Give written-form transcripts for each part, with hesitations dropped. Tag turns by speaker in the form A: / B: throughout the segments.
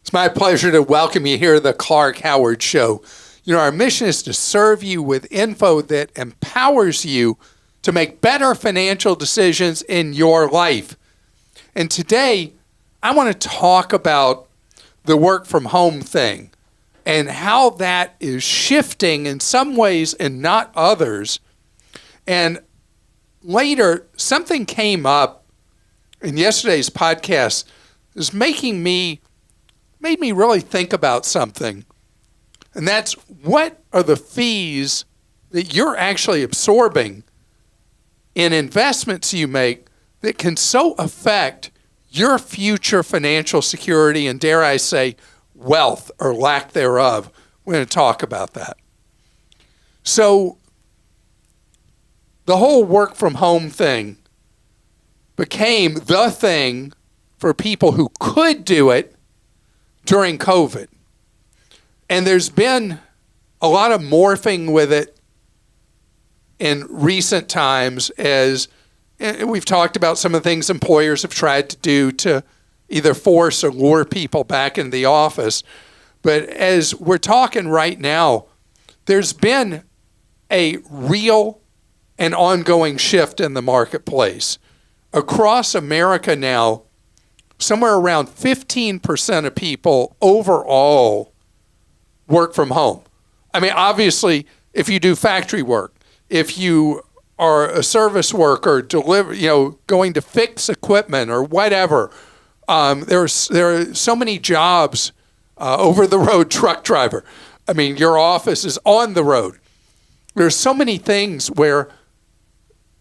A: It's my pleasure to welcome you here to the Clark Howard Show. You know, our mission is to serve you with info that empowers you to make better financial decisions in your life. And today, I want to talk about the work from home thing and how that is shifting in some ways and not others. And later, something came up in yesterday's podcast that made me really think about something. And that's, what are the fees that you're actually absorbing in investments you make that can so affect your future financial security and, dare I say, wealth or lack thereof? We're going to talk about that. So the whole work from home thing became the thing for people who could do it during COVID. And there's been a lot of morphing with it in recent times, as we've talked about some of the things employers have tried to do to either force or lure people back into the office. But as we're talking right now, there's been a real and ongoing shift in the marketplace. Across America now, somewhere around 15% of people overall work from home. I mean, obviously, if you do factory work, if you are a service worker, going to fix equipment or whatever, there are so many jobs. Over the road truck driver. I mean, your office is on the road. There's so many things where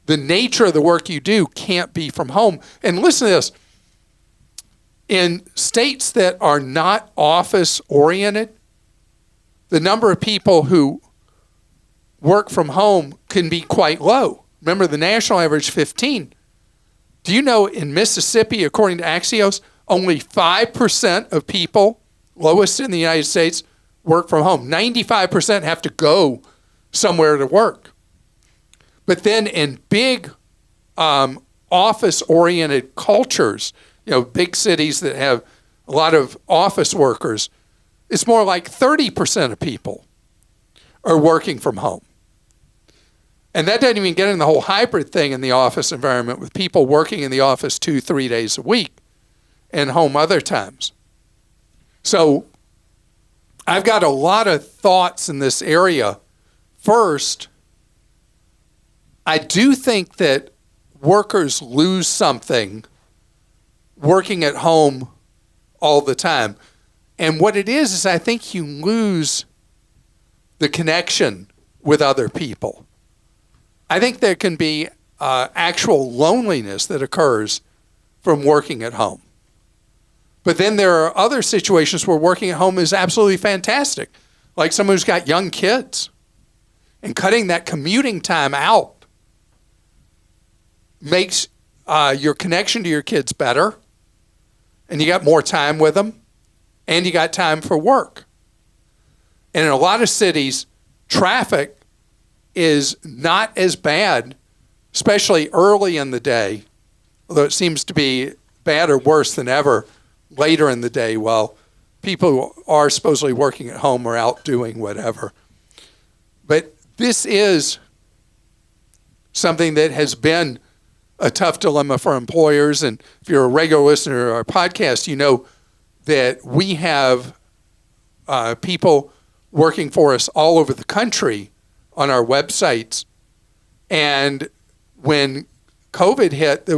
A: the nature of the work you do can't be from home. And listen to this. In states that are not office oriented, the number of people who work from home can be quite low. Remember, the national average 15. Do you know in Mississippi, according to Axios, only 5% of people, lowest in the United States, work from home? 95% have to go somewhere to work. But then in big office-oriented cultures, big cities that have a lot of office workers, it's more like 30% of people are working from home. And that doesn't even get in the whole hybrid thing in the office environment, with people working in the office 2-3 days a week and home other times. So I've got a lot of thoughts in this area. First, I do think that workers lose something working at home all the time. And what it is I think you lose the connection with other people. I think there can be actual loneliness that occurs from working at home. But then there are other situations where working at home is absolutely fantastic, like someone who's got young kids, and cutting that commuting time out makes your connection to your kids better, and you got more time with them, and you got time for work. And in a lot of cities, traffic is not as bad, especially early in the day, although it seems to be bad or worse than ever later in the day while people who are supposedly working at home are out doing whatever. But this is something that has been a tough dilemma for employers. And if you're a regular listener to our podcast, you know that we have people working for us all over the country on our websites. And when COVID hit,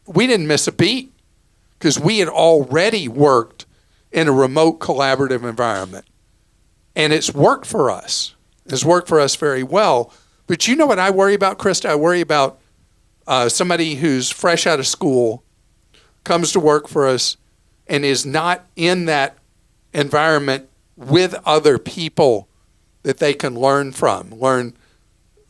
A: we didn't miss a beat because we had already worked in a remote collaborative environment. And it's worked for us. It's worked for us very well. But you know what I worry about, Christa? I worry about somebody who's fresh out of school, comes to work for us, and is not in that environment with other people that they can learn from,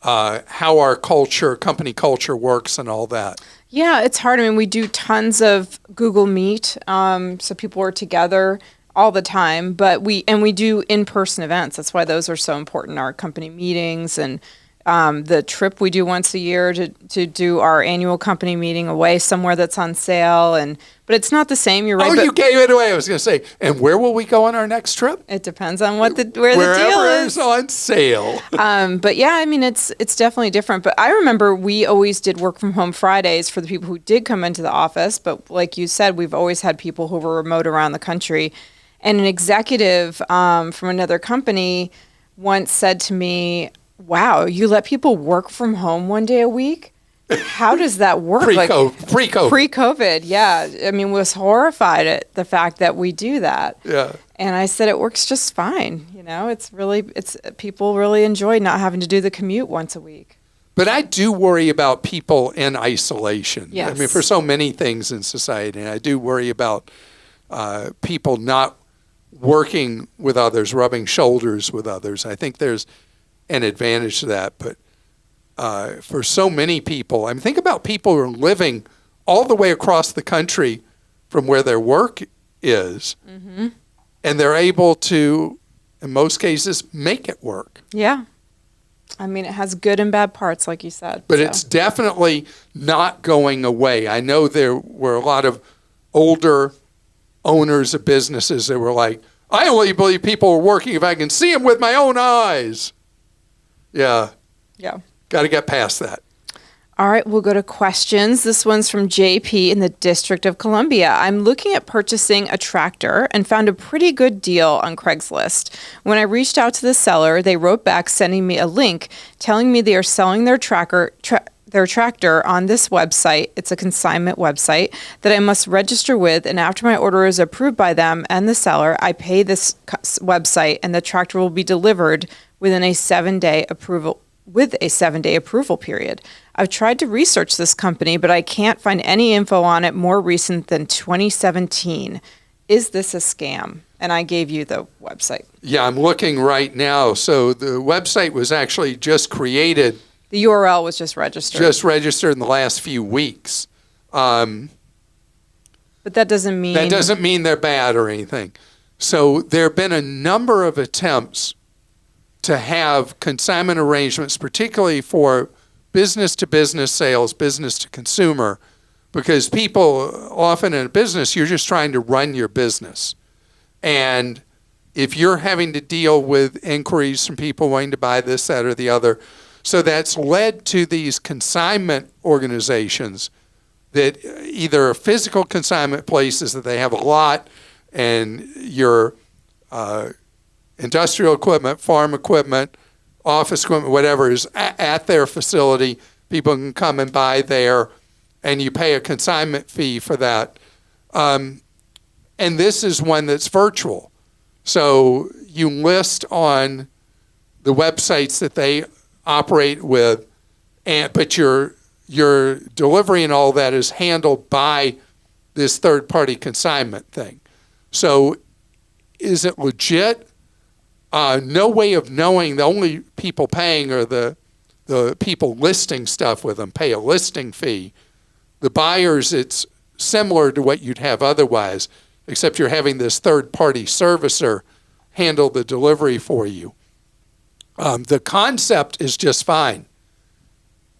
A: how our culture, company culture works and all that.
B: Yeah, it's hard. I mean, we do tons of Google Meet, so people are together all the time, but we do in-person events. That's why those are so important, our company meetings and the trip we do once a year to do our annual company meeting away somewhere that's on sale. But it's not the same. You're right.
A: Oh,
B: but
A: you gave it away. I was going to say, and where will we go on our next trip?
B: it depends on where the deal is.
A: Wherever on sale.
B: But yeah, I mean, it's definitely different. But I remember we always did work from home Fridays for the people who did come into the office. But like you said, we've always had people who were remote around the country. And an executive from another company once said to me, "Wow, you let people work from home one day a week? How does that work?"
A: Pre-COVID.
B: Pre-COVID, yeah. I mean, was horrified at the fact that we do that.
A: Yeah.
B: And I said it works just fine. It's people really enjoy not having to do the commute once a week.
A: But I do worry about people in isolation.
B: Yes.
A: I mean, for so many things in society, and I do worry about people not working with others, rubbing shoulders with others. I think there's an advantage to that. But for so many people, I mean, think about people who are living all the way across the country from where their work is, and they're able to, in most cases, make it work.
B: Yeah. I mean, it has good and bad parts, like you said.
A: But it's definitely not going away. I know there were a lot of older owners of businesses that were like, I only believe people are working if I can see them with my own eyes. Yeah.
B: Yeah.
A: Got to get past that.
B: All right, we'll go to questions. This one's from JP in the District of Columbia. I'm looking at purchasing a tractor and found a pretty good deal on Craigslist. When I reached out to the seller, they wrote back sending me a link telling me they are selling their tractor on this website. It's a consignment website that I must register with, and after my order is approved by them and the seller, I pay this website and the tractor will be delivered within a 7-day approval period. I've tried to research this company, but I can't find any info on it more recent than 2017. Is this a scam? And I gave you the website.
A: Yeah, I'm looking right now. So the website was actually just created.
B: The URL was just registered.
A: Just registered in the last few weeks.
B: But that doesn't mean...
A: That doesn't mean they're bad or anything. So there have been a number of attempts to have consignment arrangements, particularly for business-to-business sales, business-to-consumer, because people often in a business, you're just trying to run your business. And if you're having to deal with inquiries from people wanting to buy this, that, or the other, so that's led to these consignment organizations that either are physical consignment places that they have a lot, and your industrial equipment, farm equipment, office equipment, whatever is at their facility. People can come and buy there, and you pay a consignment fee for that. And this is one that's virtual. So you list on the websites that they operate with, but your delivery and all that is handled by this third-party consignment thing. So is it legit? No way of knowing. The only people paying are the people listing stuff with them, pay a listing fee. The buyers, it's similar to what you'd have otherwise, except you're having this third-party servicer handle the delivery for you. The concept is just fine.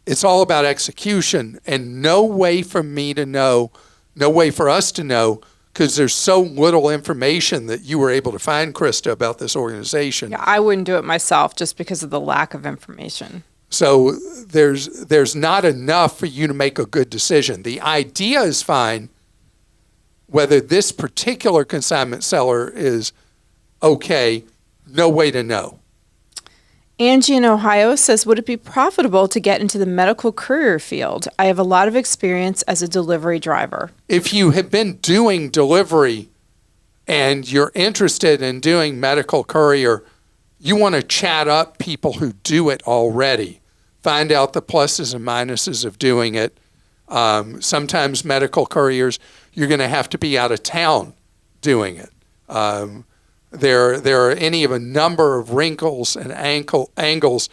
A: It's all about execution, and no way for me to know, no way for us to know, because there's so little information that you were able to find, Christa, about this organization.
B: Yeah, I wouldn't do it myself just because of the lack of information.
A: So there's not enough for you to make a good decision. The idea is fine. Whether this particular consignment seller is okay, no way to know.
B: Angie in Ohio says, would it be profitable to get into the medical courier field? I have a lot of experience as a delivery driver.
A: If you have been doing delivery and you're interested in doing medical courier, you want to chat up people who do it already. Find out the pluses and minuses of doing it. Sometimes medical couriers, you're going to have to be out of town doing it. There are any of a number of wrinkles and angles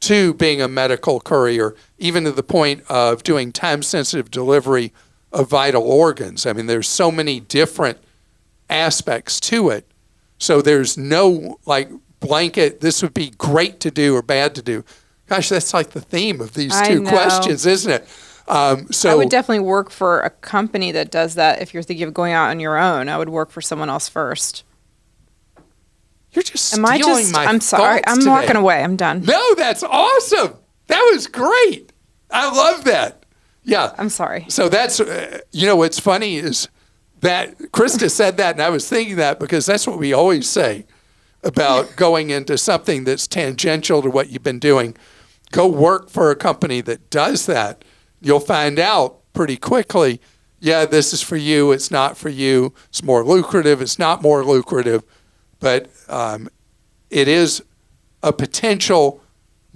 A: to being a medical courier, even to the point of doing time-sensitive delivery of vital organs. I mean, there's so many different aspects to it. So there's no, like, blanket, this would be great to do or bad to do, Gosh, that's like the theme of these
B: I
A: two
B: know.
A: questions, isn't it? So
B: I would definitely work for a company that does that. If you're thinking of going out on your own, I would work for someone else first.
A: you're just
B: Am
A: stealing
B: I just?
A: my
B: I'm sorry.
A: thoughts
B: I'm
A: today.
B: walking away. I'm done.
A: No, that's awesome. That was great. I love that. Yeah.
B: I'm sorry.
A: So that's, what's funny is that Christa said that, and I was thinking that because that's what we always say about going into something that's tangential to what you've been doing. Go work for a company that does that. You'll find out pretty quickly, yeah, this is for you, it's not for you, it's more lucrative, it's not more lucrative, but it is a potential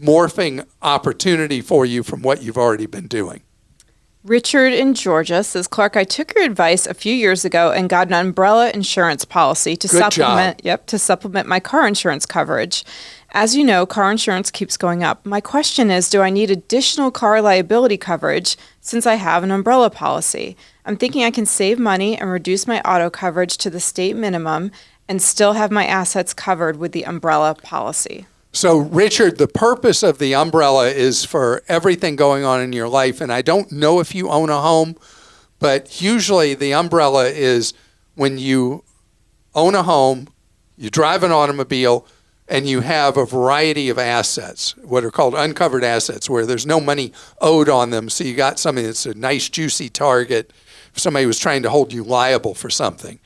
A: morphing opportunity for you from what you've already been doing.
B: Richard in Georgia says, Clark, I took your advice a few years ago and got an umbrella insurance policy to
A: Good
B: supplement
A: job.
B: to supplement my car insurance coverage. As you know, car insurance keeps going up. My question is, do I need additional car liability coverage since I have an umbrella policy? I'm thinking I can save money and reduce my auto coverage to the state minimum and still have my assets covered with the umbrella policy.
A: So, Richard, the purpose of the umbrella is for everything going on in your life. And I don't know if you own a home, but usually the umbrella is when you own a home, you drive an automobile, and you have a variety of assets, what are called uncovered assets, where there's no money owed on them. So you got something that's a nice, juicy target if somebody was trying to hold you liable for something.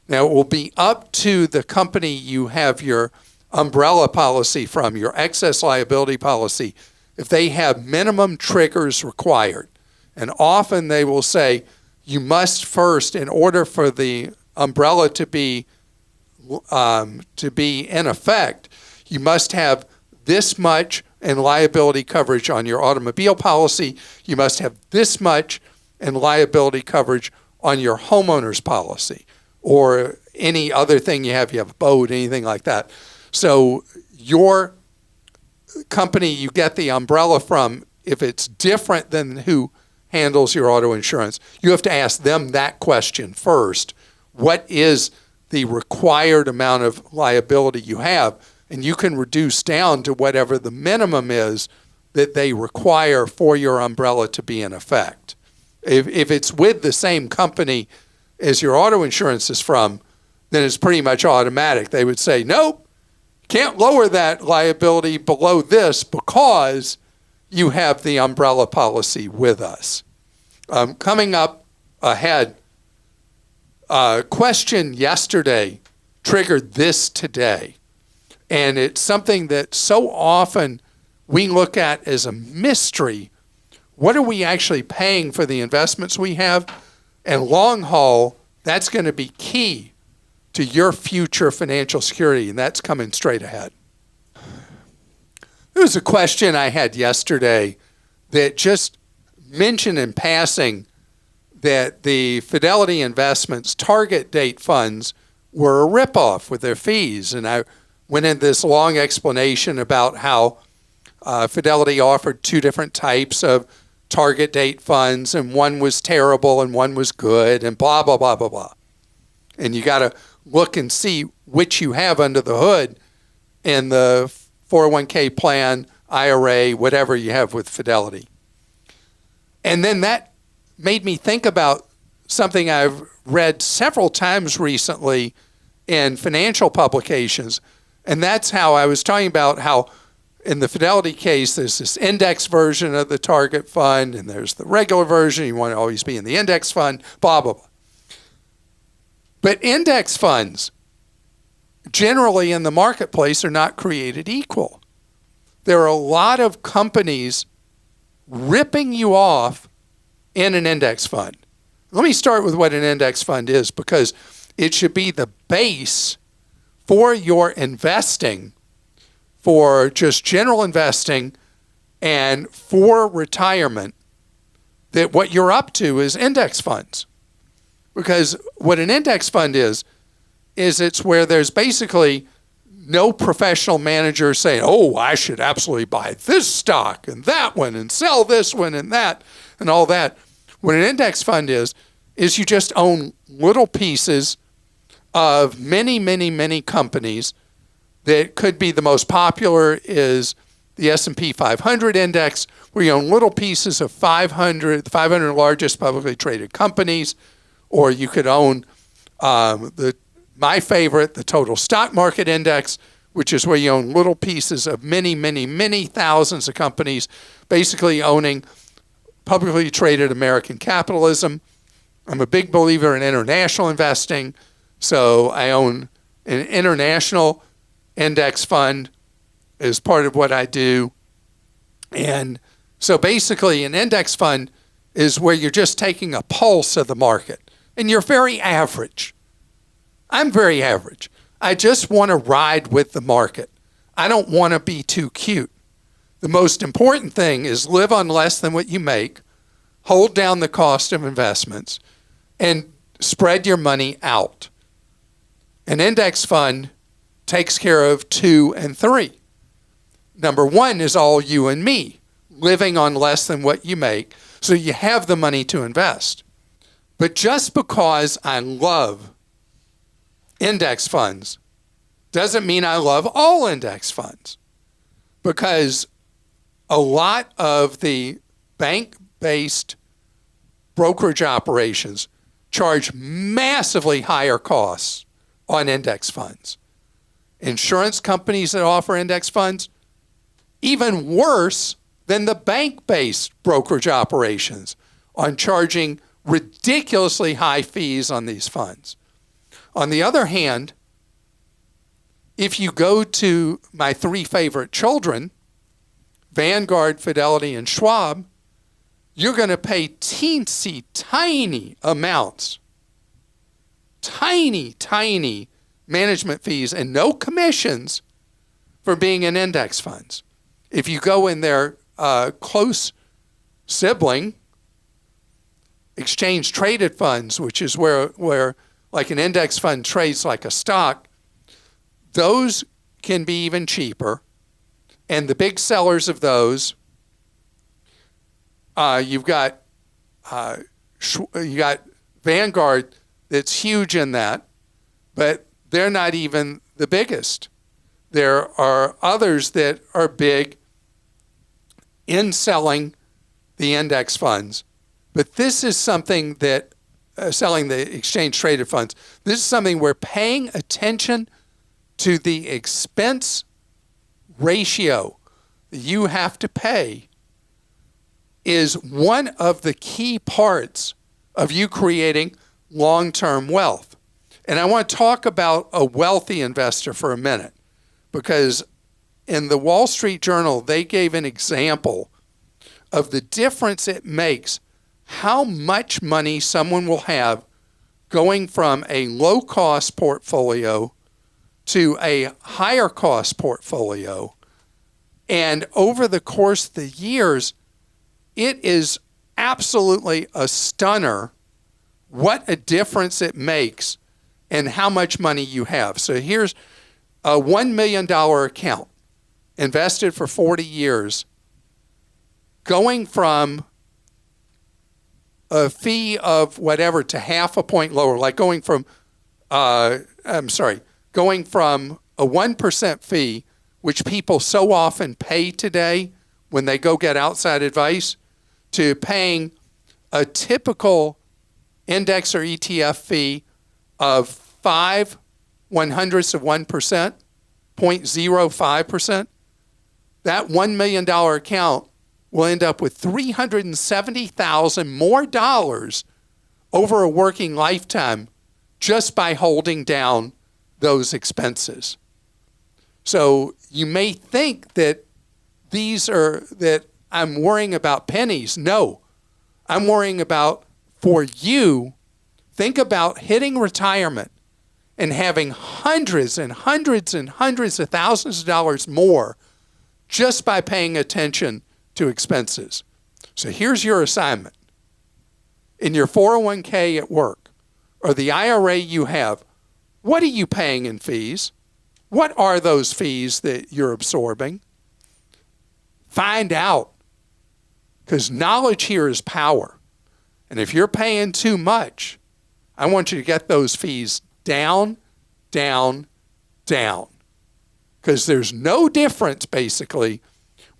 A: Now, it will be up to the company you have your umbrella policy from, your excess liability policy, if they have minimum triggers required. And often they will say, you must first, in order for the umbrella to be in effect, you must have this much in liability coverage on your automobile policy. You must have this much in liability coverage on your homeowner's policy, or any other thing you have a boat, anything like that. So your company you get the umbrella from, if it's different than who handles your auto insurance, you have to ask them that question first. What is the required amount of liability you have? And you can reduce down to whatever the minimum is that they require for your umbrella to be in effect. If it's with the same company as your auto insurance is from, then it's pretty much automatic. They would say, nope, can't lower that liability below this because you have the umbrella policy with us. Coming up ahead, a question yesterday triggered this today. And it's something that so often we look at as a mystery. What are we actually paying for the investments we have? And long haul, that's going to be key to your future financial security, and that's coming straight ahead. There was a question I had yesterday that just mentioned in passing that the Fidelity Investments target date funds were a ripoff with their fees. And I went into this long explanation about how Fidelity offered two different types of target date funds, and one was terrible and one was good, and blah, blah, blah, blah, blah. And you got to look and see which you have under the hood in the 401k plan, IRA, whatever you have with Fidelity. And then that made me think about something I've read several times recently in financial publications. And that's how I was talking about how in the Fidelity case, there's this index version of the target fund, and there's the regular version. You want to always be in the index fund, blah, blah, blah. But index funds generally in the marketplace are not created equal. There are a lot of companies ripping you off in an index fund. Let me start with what an index fund is, because it should be the base for your investing, for just general investing and for retirement, that what you're up to is index funds. Because what an index fund is it's where there's basically no professional manager saying, oh, I should absolutely buy this stock and that one and sell this one and that and all that. What an index fund is you just own little pieces of many, many, many companies. That could be the most popular is the S&P 500 index, where you own little pieces of the 500 largest publicly traded companies, or you could own my favorite, the total stock market index, which is where you own little pieces of many, many, many thousands of companies, basically owning publicly traded American capitalism. I'm a big believer in international investing, so I own an international index fund as part of what I do. And so basically an index fund is where you're just taking a pulse of the market, and you're very average. I'm very average. I just want to ride with the market. I don't want to be too cute. The most important thing is live on less than what you make, hold down the cost of investments, and spread your money out. An index fund takes care of 2 and 3. Number 1 is all you and me, living on less than what you make, so you have the money to invest. But just because I love index funds doesn't mean I love all index funds, because a lot of the bank-based brokerage operations charge massively higher costs on index funds. Insurance companies that offer index funds, even worse than the bank-based brokerage operations on charging ridiculously high fees on these funds. On the other hand, if you go to my 3 favorite children, Vanguard, Fidelity, and Schwab, you're going to pay teensy tiny amounts, tiny management fees and no commissions for being in index funds. If you go in their close sibling, exchange traded funds, which is where like an index fund trades like a stock, those can be even cheaper. And the big sellers of those, you got Vanguard that's huge in that, but they're not even the biggest. There are others that are big in selling the index funds. But this is something that, selling the exchange traded funds, this is something where paying attention to the expense ratio that you have to pay is one of the key parts of you creating long-term wealth. And I want to talk about a wealthy investor for a minute, because in the Wall Street Journal, they gave an example of the difference it makes how much money someone will have going from a low-cost portfolio to a higher-cost portfolio. And over the course of the years, it is absolutely a stunner what a difference it makes in how much money you have. So here's a $1 million account invested for 40 years, going from a fee of whatever to half a point lower, like going from a 1% fee, which people so often pay today when they go get outside advice, to paying a typical index or ETF fee of 0.05%, 0.05%. That $1 million account will end up with $370,000 more dollars over a working lifetime just by holding down those expenses. So you may think that that I'm worrying about pennies. No, I'm worrying about, for you, think about hitting retirement and having hundreds and hundreds and hundreds of thousands of dollars more just by paying attention to expenses. So here's your assignment. In your 401k at work, or the IRA you have, what are you paying in fees? What are those fees that you're absorbing? Find out, because knowledge here is power. And if you're paying too much, I want you to get those fees down, down, down. Because there's no difference, basically,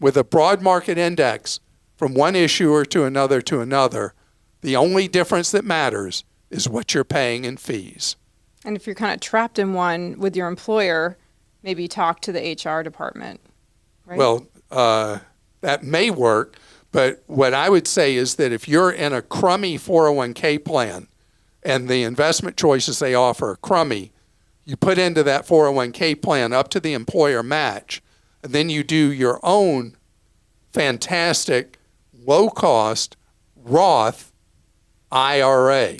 A: with a broad market index from one issuer to another, the only difference that matters is what you're paying in fees.
B: And if you're kind of trapped in one with your employer, maybe talk to the HR department, right?
A: Well, that may work, but what I would say is that if you're in a crummy 401k plan and the investment choices they offer are crummy, you put into that 401k plan up to the employer match, and then you do your own fantastic, low-cost Roth IRA.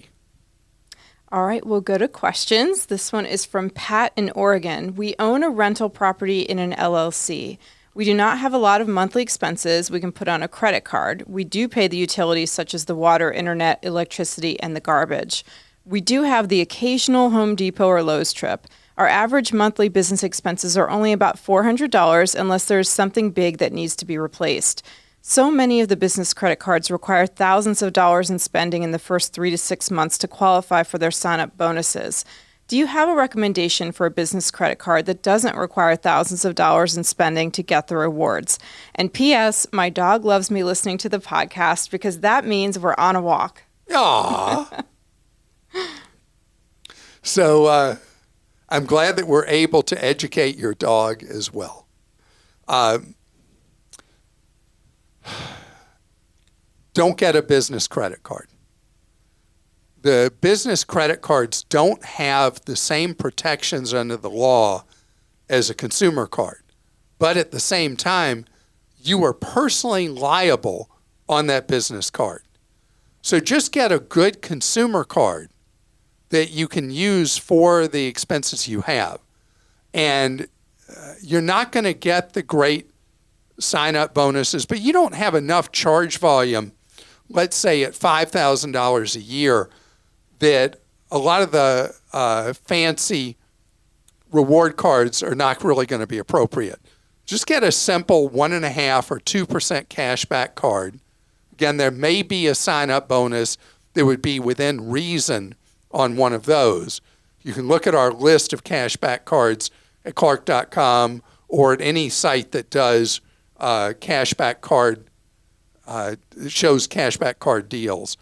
B: All right, we'll go to questions. This one is from Pat in Oregon. We own a rental property in an LLC. We do not have a lot of monthly expenses we can put on a credit card. We do pay the utilities such as the water, internet, electricity, and the garbage. We do have the occasional Home Depot or Lowe's trip. Our average monthly business expenses are only about $400 unless there's something big that needs to be replaced. So many of the business credit cards require thousands of dollars in spending in the first 3 to 6 months to qualify for their sign-up bonuses. Do you have a recommendation for a business credit card that doesn't require thousands of dollars in spending to get the rewards? And P.S., my dog loves me listening to the podcast because that means we're on a walk.
A: Aww. So I'm glad that we're able to educate your dog as well. Don't get a business credit card. The business credit cards don't have the same protections under the law as a consumer card. But at the same time, you are personally liable on that business card. So just get a good consumer card that you can use for the expenses you have. And you're not going to get the great sign-up bonuses, but you don't have enough charge volume, let's say at $5,000 a year, that a lot of the fancy reward cards are not really going to be appropriate. Just get a simple 1.5% or 2% cashback card. Again, there may be a sign-up bonus that would be within reason on one of those. You can look at our list of cashback cards at Clark.com or at any site that does cashback card, shows cashback card deals.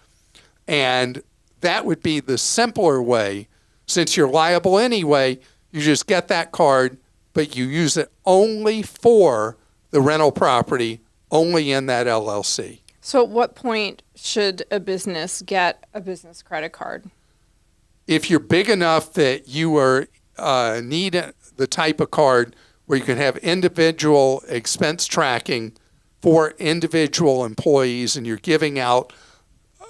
A: And that would be the simpler way. Since you're liable anyway, you just get that card, but you use it only for the rental property, only in that LLC.
B: So at what point should a business get a business credit card?
A: If you're big enough that you are need the type of card where you can have individual expense tracking for individual employees, and you're giving out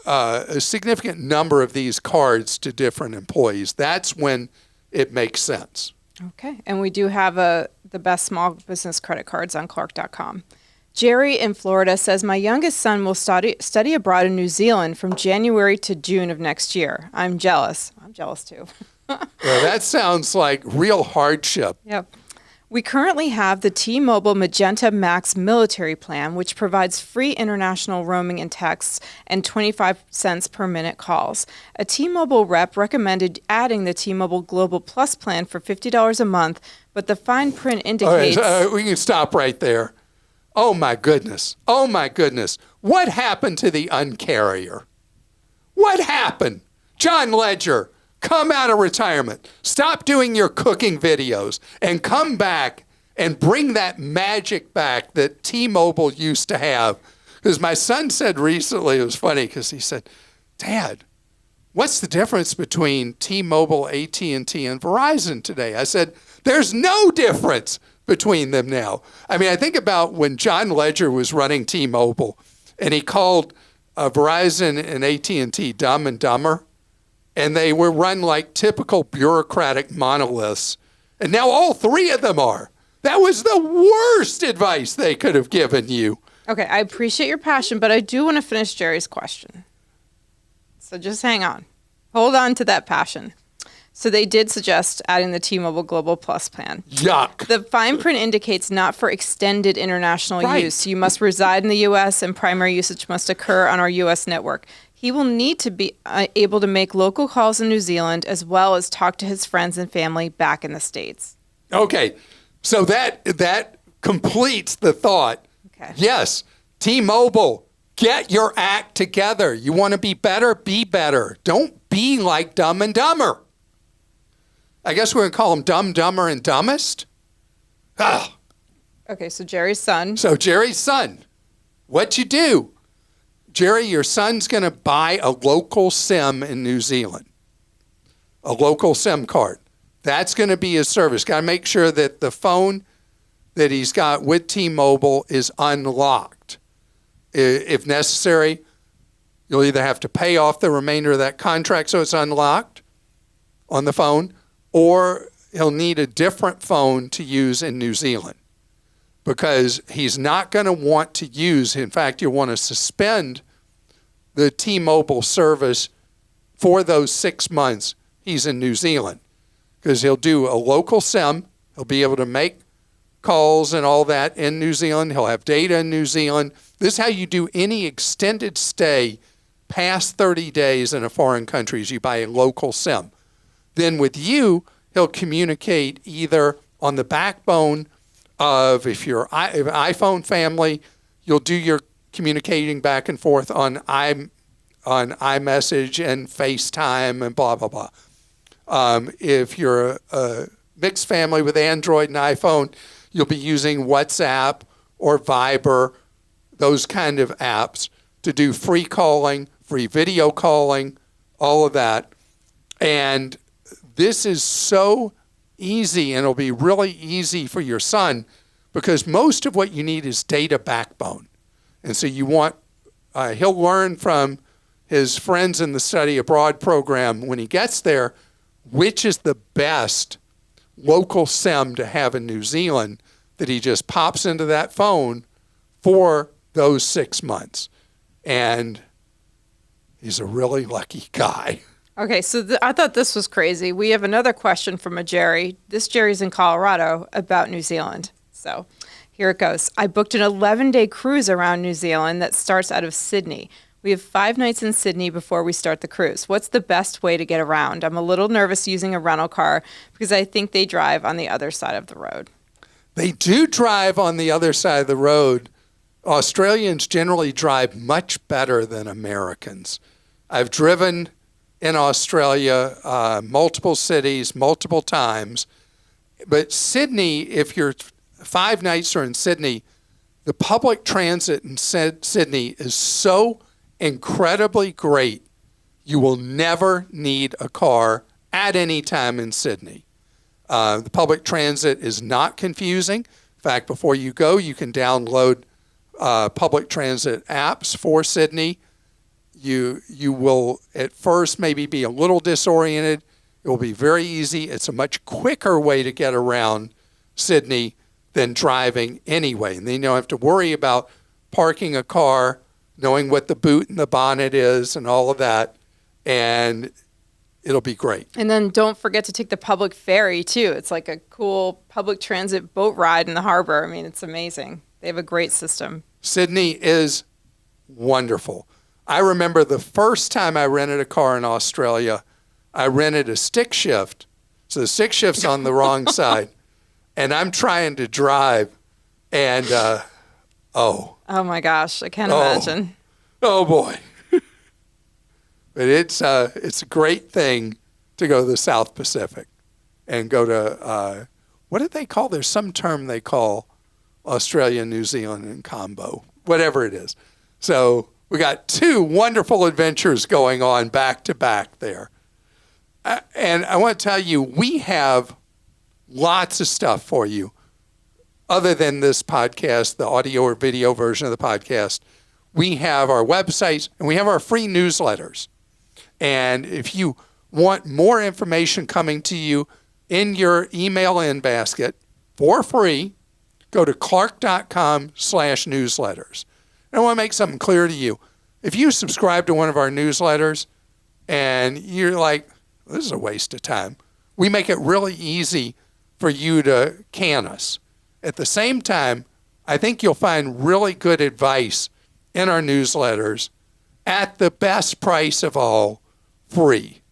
A: a significant number of these cards to different employees, that's when it makes sense.
B: Okay, and we do have the best small business credit cards on Clark.com. Jerry in Florida says, my youngest son will study abroad in New Zealand from January to June of next year. I'm jealous. I'm jealous too.
A: Well, that sounds like real hardship.
B: Yep. We currently have the T-Mobile Magenta Max military plan, which provides free international roaming and texts and 25 cents per minute calls. A T-Mobile rep recommended adding the T-Mobile Global Plus plan for $50 a month, but the fine print indicates...
A: All right, we can stop right there. Oh, my goodness. Oh, my goodness. What happened to the uncarrier? What happened? John Ledger, come out of retirement. Stop doing your cooking videos and come back and bring that magic back that T-Mobile used to have. Because my son said recently, it was funny because he said, Dad, what's the difference between T-Mobile, AT&T, and Verizon today? I said, there's no difference between them now. I mean, I think about when John Ledger was running T-Mobile and he called Verizon and AT&T Dumb and Dumber, and they were run like typical bureaucratic monoliths. And now all three of them are. That was the worst advice they could have given you.
B: Okay, I appreciate your passion, but I do want to finish Jerry's question. So just hang on. Hold on to that passion. So they did suggest adding the T-Mobile Global Plus plan.
A: Yuck.
B: The fine print indicates not for extended international use. You must reside in the U.S. and primary usage must occur on our U.S. network. He will need to be able to make local calls in New Zealand as well as talk to his friends and family back in the States.
A: Okay, so that completes the thought
B: Okay.
A: Yes, T-Mobile, get your act together. You want to be better? Be better. Don't be like Dumb and Dumber. I guess we're going to call them Dumb, Dumber, and Dumbest. Ah.
B: Okay, so Jerry's son.
A: So Jerry's son, what you do? Jerry, your son's going to buy a local SIM in New Zealand, a local SIM card. That's going to be his service. Got to make sure that the phone that he's got with T-Mobile is unlocked. If necessary, you'll either have to pay off the remainder of that contract so it's unlocked on the phone, or he'll need a different phone to use in New Zealand, because he's not going to want to use, in fact, you'll want to suspend the T-Mobile service for those 6 months he's in New Zealand, because he'll do a local SIM. He'll be able to make calls and all that in New Zealand. He'll have data in New Zealand. This is how you do any extended stay past 30 days in a foreign country, is you buy a local SIM. Then with you, he'll communicate either on the backbone of, if you're an iPhone family, you'll do your communicating back and forth on iMessage and FaceTime and blah, blah, blah. If you're a mixed family with Android and iPhone, you'll be using WhatsApp or Viber, those kind of apps, to do free calling, free video calling, all of that. And this is so easy, and it'll be really easy for your son, because most of what you need is data backbone. And so you want, he'll learn from his friends in the study abroad program when he gets there, which is the best local SIM to have in New Zealand, that he just pops into that phone for those 6 months. And he's a really lucky guy.
B: Okay, so I thought this was crazy. We have another question from a Jerry. This Jerry's in Colorado about New Zealand. So here it goes. I booked an 11-day cruise around New Zealand that starts out of Sydney. We have 5 nights in Sydney before we start the cruise. What's the best way to get around? I'm a little nervous using a rental car because I think they drive on the other side of the road.
A: They do drive on the other side of the road. Australians generally drive much better than Americans. I've driven in Australia, multiple cities, multiple times. But Sydney, if your 5 nights are in Sydney, the public transit in Sydney is so incredibly great, you will never need a car at any time in Sydney. The public transit is not confusing. In fact, before you go, you can download public transit apps for Sydney. You will at first maybe be a little disoriented. It will be very easy. It's a much quicker way to get around Sydney than driving anyway. And then you don't have to worry about parking a car, knowing what the boot and the bonnet is and all of that. And it'll be great.
B: And then don't forget to take the public ferry, too. It's like a cool public transit boat ride in the harbor. I mean, it's amazing. They have a great system.
A: Sydney is wonderful. I remember the first time I rented a car in Australia, I rented a stick shift. So the stick shift's on the wrong side. And I'm trying to drive. And,
B: Oh, my gosh. I can't imagine.
A: Oh, boy. But it's a great thing to go to the South Pacific and go to, what do they call? There's some term they call Australia and New Zealand in combo, whatever it is. So we got 2 wonderful adventures going on back to back there. And I want to tell you, we have lots of stuff for you other than this podcast, the audio or video version of the podcast. We have our websites and we have our free newsletters. And if you want more information coming to you in your email in basket for free, go to clark.com/newsletters. And I want to make something clear to you. If you subscribe to one of our newsletters and you're like, this is a waste of time, we make it really easy for you to can us. At the same time, I think you'll find really good advice in our newsletters at the best price of all, free.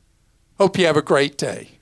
A: Hope you have a great day.